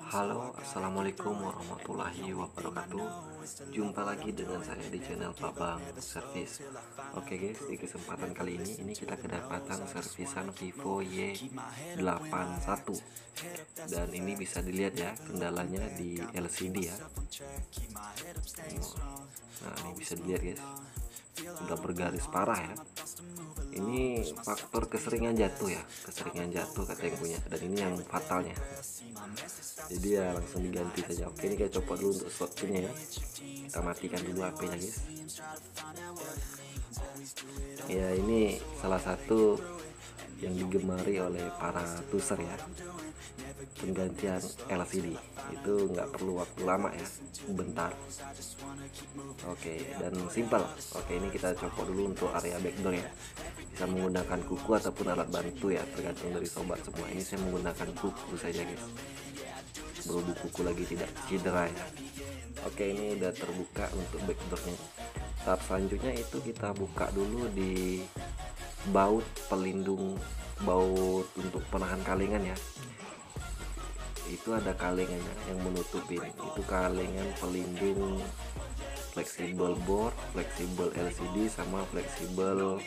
Halo, assalamualaikum warahmatullahi wabarakatuh. Jumpa lagi dengan saya di channel Babang Service. Oke guys, di kesempatan kali ini kita kedapatan servisan Vivo Y81 dan ini bisa dilihat ya kendalanya di LCD ya. Nah, ini bisa dilihat guys, udah bergaris parah ya. Ini faktor keseringan jatuh ya, keseringan jatuh kata yang punya, dan ini yang fatalnya. Jadi ya langsung diganti saja. Oke, ini kita copot dulu untuk slotnya ya. Kita matikan dulu HP-nya guys. Ya, ini salah satu yang digemari oleh para user ya, penggantian LCD itu nggak perlu waktu lama ya, bentar. Oke, dan simpel. Oke, ini kita copot dulu untuk area backdoor ya, bisa menggunakan kuku ataupun alat bantu ya, tergantung dari sobat semua. Ini saya menggunakan kuku saja guys, berhubung kuku lagi tidak cedera ya. Oke, ini udah terbuka untuk backdoornya. Tahap selanjutnya itu kita buka dulu di baut pelindung, baut untuk penahan kalengan ya. Itu ada kalengannya yang menutupin, itu kalengan pelindung fleksibel board, fleksibel LCD, sama fleksibel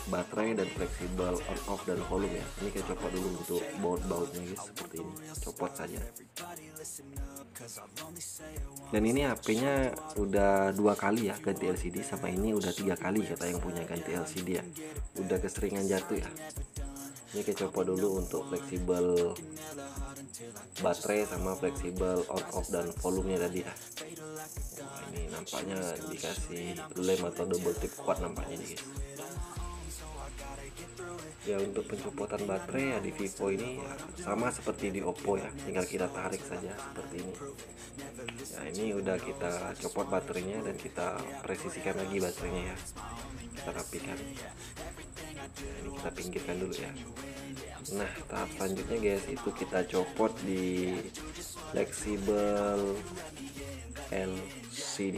baterai dan fleksibel on off dan volume ya. Ini kita copot dulu untuk baut-bautnya guys, seperti ini, copot saja. Dan ini HP-nya udah 2 kali ya ganti LCD, sama ini udah 3 kali kata yang punya ganti LCD ya, udah keseringan jatuh ya. Ini kita copot dulu untuk fleksibel baterai sama fleksibel on off dan volumenya tadi ya. Wah, ini nampaknya dikasih lem atau double tip kuat nampaknya nih guys. Ya, untuk pencopotan baterai ya di Vivo ini ya, sama seperti di Oppo ya, tinggal kita tarik saja seperti ini. Nah, ini udah kita copot baterainya dan kita presisikan lagi baterainya ya, kita rapikan. Ini kita pinggirkan dulu ya. Nah, tahap selanjutnya guys, itu kita copot di fleksibel LCD.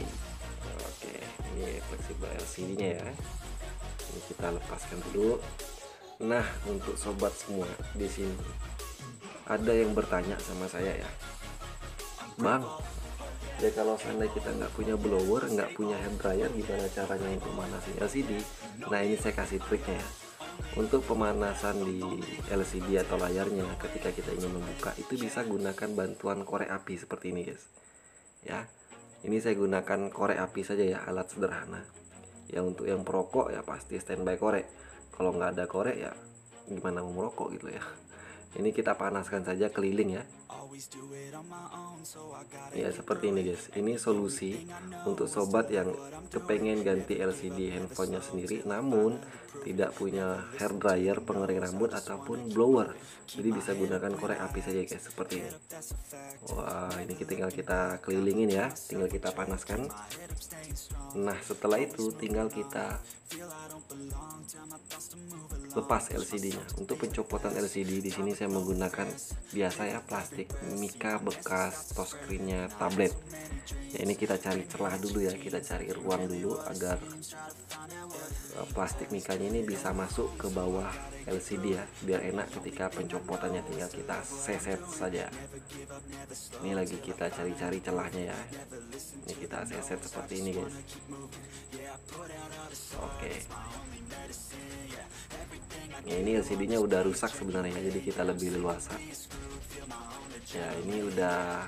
Oke, ini fleksibel LCD nya ya, ini kita lepaskan dulu. Nah, untuk sobat semua di sini ada yang bertanya sama saya ya, Bang, ya kalau seandainya kita nggak punya blower, nggak punya hair dryer, gimana caranya untuk pemanasin LCD? Nah, ini saya kasih triknya ya. Untuk pemanasan di LCD atau layarnya ketika kita ingin membuka, itu bisa gunakan bantuan korek api seperti ini guys ya. Ini saya gunakan korek api saja ya, alat sederhana ya. Untuk yang perokok ya pasti standby korek, kalau nggak ada korek ya gimana mau merokok gitu ya. Ini kita panaskan saja keliling ya. Ya, seperti ini guys. Ini solusi untuk sobat yang kepengen ganti LCD handphonenya sendiri namun tidak punya hair dryer, pengering rambut ataupun blower. Jadi bisa gunakan korek api saja guys, seperti ini. Wah, ini tinggal kita kelilingin ya, tinggal kita panaskan. Nah, setelah itu tinggal kita lepas LCD-nya. Untuk pencopotan LCD di sini saya menggunakan biasa ya, plastik mika bekas touchscreen-nya tablet. Ya, ini kita cari celah dulu ya, kita cari ruang dulu agar plastik mikanya ini bisa masuk ke bawah LCD ya, biar enak ketika pencopotannya, tinggal kita seset saja. Ini lagi kita cari-cari celahnya ya. Ini kita seset seperti ini guys. Oke. Ya, ini LCD-nya udah rusak sebenarnya, jadi kita lebih leluasa. Ya, ini udah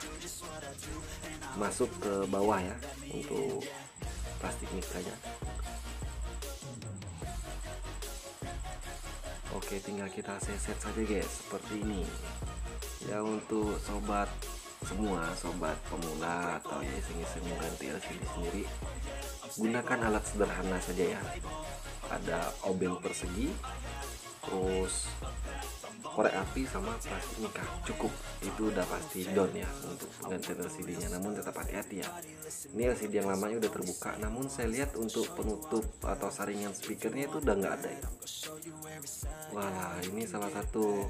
masuk ke bawah ya untuk plastik mikanya. Oke, tinggal kita seset saja guys, seperti ini. Ya, untuk sobat semua, sobat pemula atau ya iseng-iseng mengganti LCD sendiri, gunakan alat sederhana saja ya. Ada obeng persegi, terus korek api sama plastik mika, cukup. Itu udah pasti down ya untuk penggantian LCD-nya. Namun tetap hati-hati ya. Ini LCD yang lamanya udah terbuka, namun saya lihat untuk penutup atau saringan speakernya itu udah nggak ada ya. Wah, ini salah satu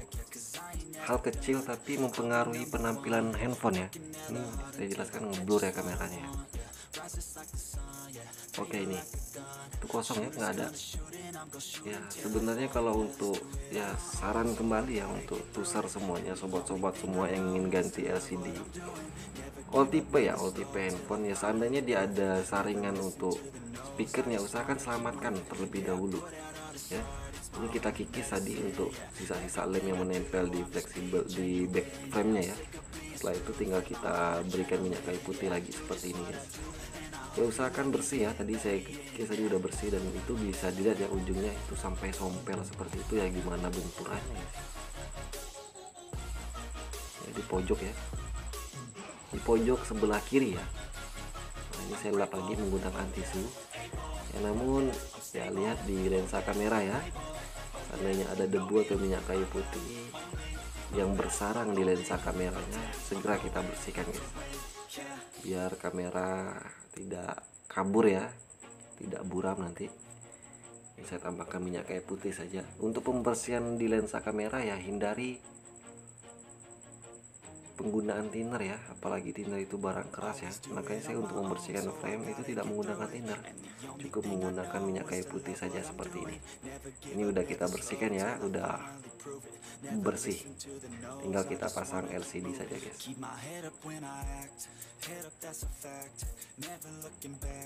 hal kecil tapi mempengaruhi penampilan handphone ya. Ini saya jelaskan ngeblur ya kameranya. Oke, ini itu kosong ya, nggak ada ya. Sebenarnya kalau untuk ya saran kembali ya untuk user semuanya, sobat-sobat semua yang ingin ganti LCD all tipe ya, all tipe handphone ya, seandainya dia ada saringan untuk speakernya, usahakan selamatkan terlebih dahulu ya. Ini kita kikis tadi untuk sisa-sisa lem yang menempel di fleksibel di back frame-nya ya. Setelah itu tinggal kita berikan minyak kayu putih lagi seperti ini guys. Ya usahakan bersih ya, tadi saya kikis tadi udah bersih, dan itu bisa dilihat ya ujungnya itu sampai sompel seperti itu ya, gimana benturannya ya, di pojok ya, di pojok sebelah kiri ya. Nah, ini saya lap lagi menggunakan tisu ya, namun ya lihat di lensa kamera ya, seandainya ada debu atau minyak kayu putih yang bersarang di lensa kameranya, segera kita bersihkan guys, biar kamera tidak kabur ya, tidak buram nanti. Ini saya tambahkan minyak kayu putih saja. Untuk pembersihan di lensa kamera ya, hindari penggunaan thinner ya, apalagi thinner itu barang keras ya. Makanya saya untuk membersihkan frame itu tidak menggunakan thinner, cukup menggunakan minyak kayu putih saja seperti ini. Ini udah kita bersihkan ya, udah bersih, tinggal kita pasang LCD saja guys.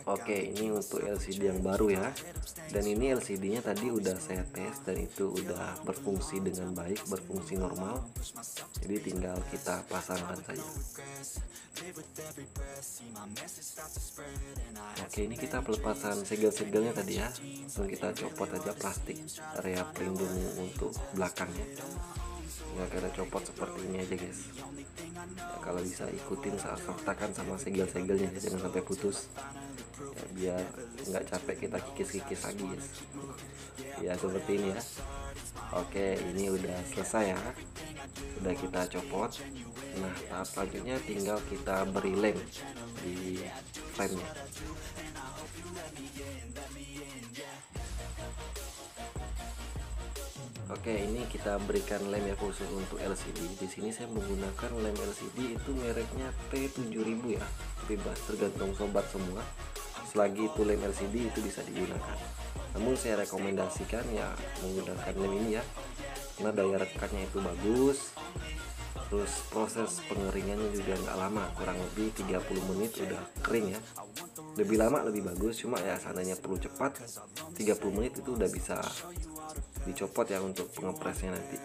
Oke, ini untuk LCD yang baru ya, dan ini LCD nya tadi udah saya tes dan itu udah berfungsi dengan baik, berfungsi normal, jadi tinggal kita pasangkan saja. Oke, ini kita pelepasan segel-segelnya tadi ya, langsung kita copot aja plastik area pelindung untuk belakangnya. Ya, kita copot seperti ini aja guys ya, kalau bisa ikutin saat sertakan sama segel-segelnya, jangan sampai putus ya, biar nggak capek kita kikis-kikis lagi guys ya, seperti ini ya. Oke, ini udah selesai ya, udah kita copot. Nah, tahap selanjutnya tinggal kita beri lem di frame-nya. Oke, ini kita berikan lem ya khusus untuk LCD. Di sini saya menggunakan lem LCD itu mereknya T7000 ya, bebas tergantung sobat semua. Selagi itu lem LCD itu bisa digunakan. Namun saya rekomendasikan ya menggunakan lem ini ya, karena daya rekatnya itu bagus. Terus proses pengeringannya juga nggak lama, kurang lebih 30 menit udah kering ya. Lebih lama lebih bagus, cuma ya seandainya perlu cepat 30 menit itu udah bisa dicopot ya untuk pengepresnya nanti.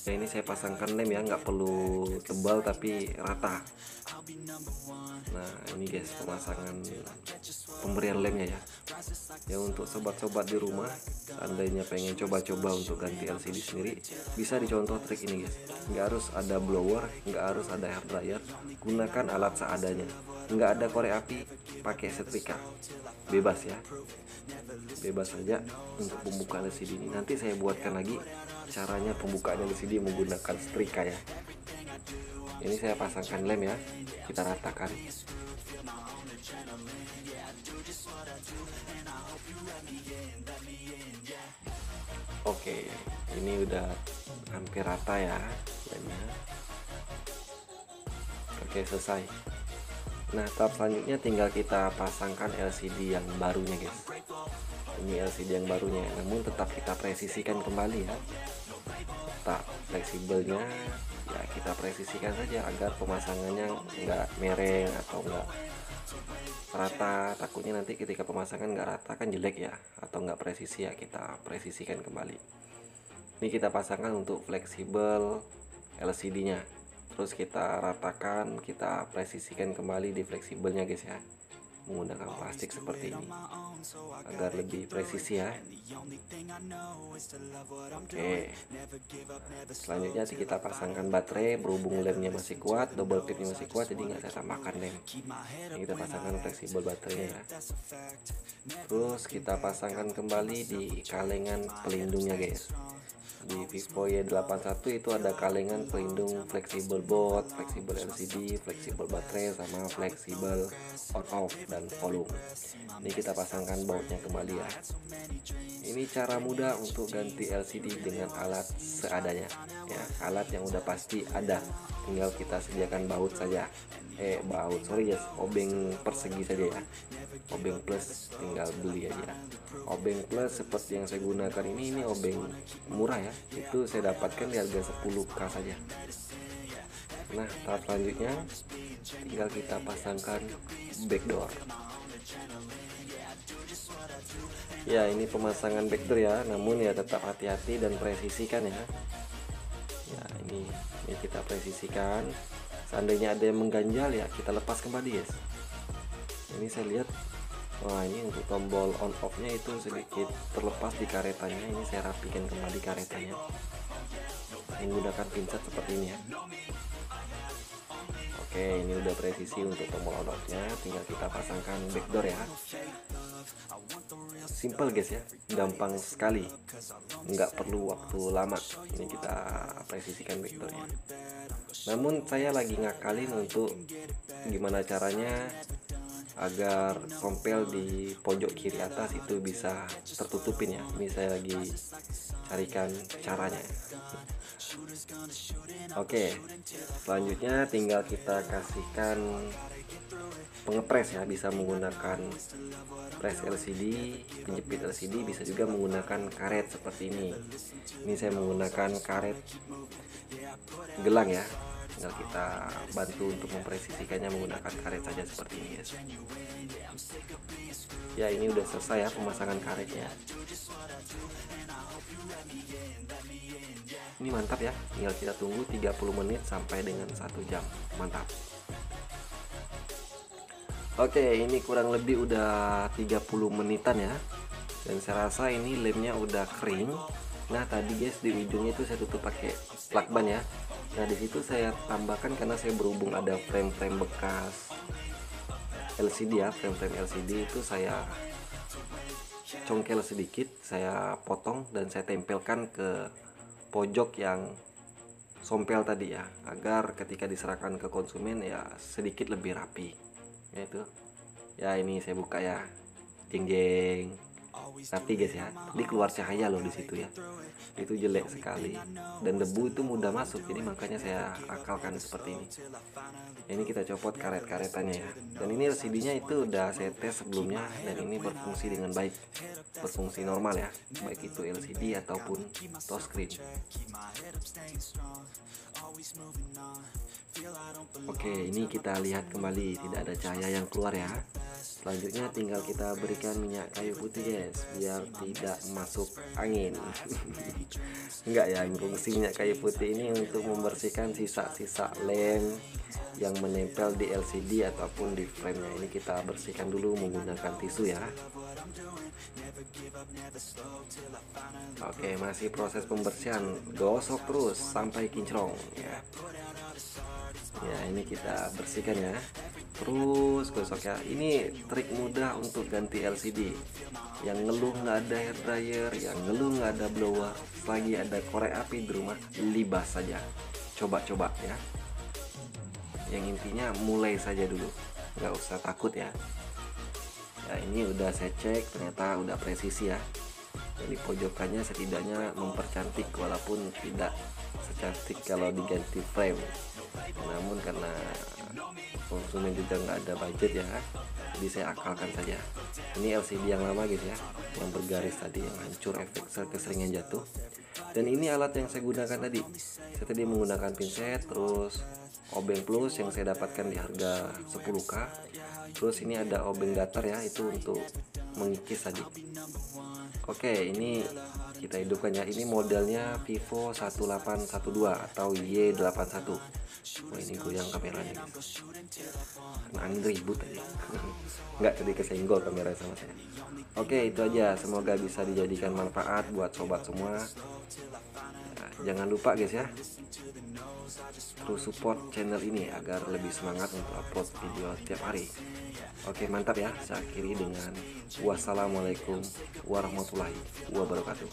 Ya, ini saya pasangkan lem ya, nggak perlu tebal tapi rata. Nah, ini guys pemasangan pemberian lemnya ya. Ya, untuk sobat-sobat di rumah seandainya pengen coba-coba untuk ganti LCD sendiri, bisa dicontoh trik ini guys. Nggak harus ada blower, nggak harus ada hair dryer, gunakan alat seadanya. Nggak ada korek api, pakai setrika, bebas ya, bebas saja untuk pembukaan LCD ini. Nanti saya buatkan lagi caranya pembukaan LCD menggunakan setrika ya. Ini saya pasangkan lem ya, kita ratakan. Oke, ini udah hampir rata ya lemnya. Oke, selesai. Nah, tahap selanjutnya tinggal kita pasangkan LCD yang barunya guys. Ini LCD yang barunya, namun tetap kita presisikan kembali ya. Tak fleksibelnya ya kita presisikan saja agar pemasangannya nggak mereng atau nggak rata. Takutnya nanti ketika pemasangan nggak rata kan jelek ya, atau nggak presisi ya, kita presisikan kembali. Ini kita pasangkan untuk fleksibel LCD nya, terus kita ratakan, kita presisikan kembali di fleksibelnya guys ya, menggunakan plastik seperti ini agar lebih presisi ya. Oke, selanjutnya kita pasangkan baterai. Berhubung lemnya masih kuat, double tipnya masih kuat, jadi nggak saya tambahkan lem. Ini kita pasangkan fleksibel baterainya ya. Terus kita pasangkan kembali di kalengan pelindungnya guys. Di Vivo Y81 itu ada kalengan pelindung fleksibel baut, fleksibel LCD, fleksibel baterai, sama fleksibel on off dan volume. Ini kita pasangkan bautnya kembali ya. Ini cara mudah untuk ganti LCD dengan alat seadanya ya, alat yang udah pasti ada, tinggal kita sediakan baut saja. Obeng persegi saja ya. Obeng plus tinggal beli aja. Obeng plus seperti yang saya gunakan ini obeng murah ya, itu saya dapatkan di harga 10k saja. Nah, tahap selanjutnya tinggal kita pasangkan backdoor. Ya, ini pemasangan backdoor ya, namun ya tetap hati-hati dan presisikan ya. Ya, ini kita presisikan. Seandainya ada yang mengganjal ya kita lepas kembali guys. Ini saya lihat, wah ini untuk tombol on off nya itu sedikit terlepas di karetanya. Ini saya rapikan kembali karetanya menggunakan pinset seperti ini ya. Oke, ini udah presisi untuk tombol on off nya, tinggal kita pasangkan backdoor ya. Simple guys ya, gampang sekali, nggak perlu waktu lama. Ini kita presisikan backdoornya. Namun saya lagi ngakalin untuk gimana caranya agar tompel di pojok kiri atas itu bisa tertutupin ya. Ini saya lagi carikan caranya. Oke, selanjutnya tinggal kita kasihkan pengepres ya, bisa menggunakan pres LCD, penjepit LCD, bisa juga menggunakan karet seperti ini. Ini saya menggunakan karet gelang ya, tinggal kita bantu untuk mempresisikannya menggunakan karet saja seperti ini guys. Ya, ini udah selesai ya pemasangan karetnya. Ini mantap ya, tinggal kita tunggu 30 menit sampai dengan 1 jam. Mantap. Oke, ini kurang lebih udah 30 menitan ya, dan saya rasa ini lemnya udah kering. Nah tadi guys, di ujungnya itu saya tutup pakai lakban ya. Nah di situ saya tambahkan, karena saya berhubung ada frame-frame bekas LCD ya, frame-frame LCD itu saya congkel sedikit, saya potong dan saya tempelkan ke pojok yang sompel tadi ya, agar ketika diserahkan ke konsumen ya sedikit lebih rapi. Ya itu ya, ini saya buka ya, jeng jeng, rapi guys ya. Ini keluar cahaya loh di situ ya, itu jelek sekali dan debu itu mudah masuk, jadi makanya saya akalkan seperti ini. Ini kita copot karet-karetannya ya, dan ini LCD nya itu udah saya tes sebelumnya dan ini berfungsi dengan baik, berfungsi normal ya, baik itu LCD ataupun touchscreen. Oke, ini kita lihat kembali, tidak ada cahaya yang keluar ya. Selanjutnya tinggal kita berikan minyak kayu putih guys, biar tidak masuk angin. Enggak ya, fungsi minyak kayu putih ini untuk membersihkan sisa-sisa lem yang menempel di LCD ataupun di frame-nya. Ini kita bersihkan dulu menggunakan tisu ya. Oke, masih proses pembersihan, gosok terus sampai kinclong ya. Ya, ini kita bersihkan ya, terus gosok ya. Ini trik mudah untuk ganti LCD. Yang ngeluh nggak ada hair dryer, yang ngeluh nggak ada blower, selagi ada korek api di rumah, libas saja, coba-coba ya. Yang intinya mulai saja dulu, nggak usah takut ya. Ya, ini udah saya cek, ternyata udah presisi ya. Jadi pojokannya setidaknya mempercantik, walaupun tidak secantik kalau diganti frame. Namun karena konsumen juga nggak ada budget ya, jadi saya akalkan saja. Ini LCD yang lama guys ya, yang bergaris tadi, yang hancur efek keseringan jatuh. Dan ini alat yang saya gunakan tadi, saya tadi menggunakan pinset, terus obeng plus yang saya dapatkan di harga 10k. Terus ini ada obeng datar ya, itu untuk mengikis tadi. Oke, ini kita hidupkan ya. Ini modelnya Vivo 1812 atau Y81. Wah, ini goyang kameranya guys, kena angin ribut tadi. Nggak, tadi kesenggol kamera sama saya. Oke, itu aja, semoga bisa dijadikan manfaat buat sobat semua. Nah, Jangan lupa guys ya, terus support channel ini agar lebih semangat untuk upload video tiap hari. Oke, mantap ya. Saya akhiri dengan wassalamualaikum warahmatullahi wabarakatuh.